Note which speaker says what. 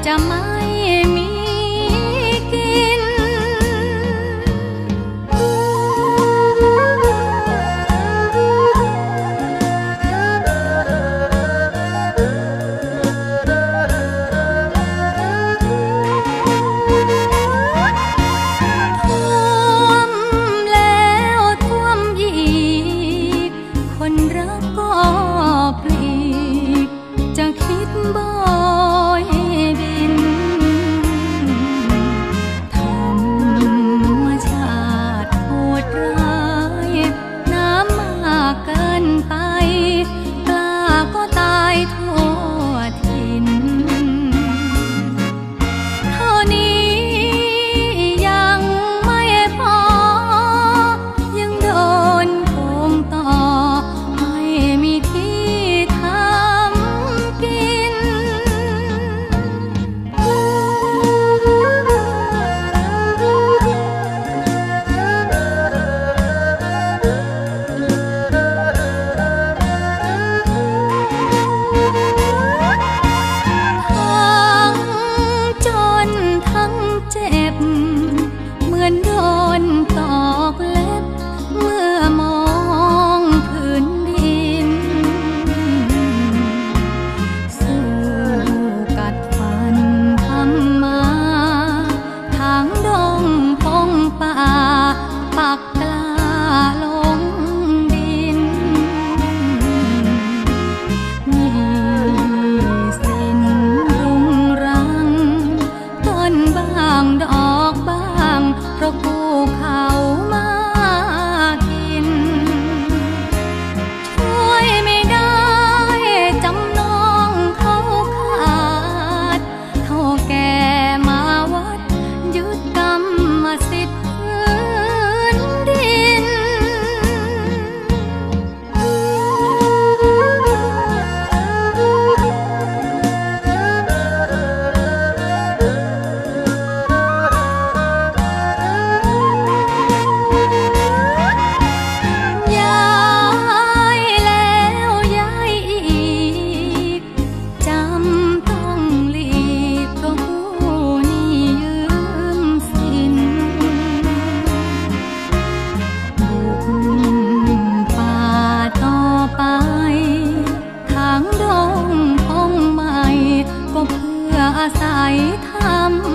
Speaker 1: จะไม่มีกินท่วมแล้วท่วมอีกคนรักก็ปลีกจะคิดบ่อยเกินไปกล้าก็ตายทั่วถิ่นเท่านี้ยังไม่พอยังโดนโกงต่อไม่มีที่ทำกินเจ็บเหมือนโดนตอกเล็บเมื่อมองพื้นดินสู้กัดฟันทำมาทางดงพงป่าปักกล้าลงดินนี่สิ้นรุงรังต้นบ้างดอกบ้างเพราะกู้เขามากินช่วยไม่ได้จำนองเขาขาดเท่าแก่มาวัดยึดกรรมสิทธิ์พื้นดินอาศัยทำ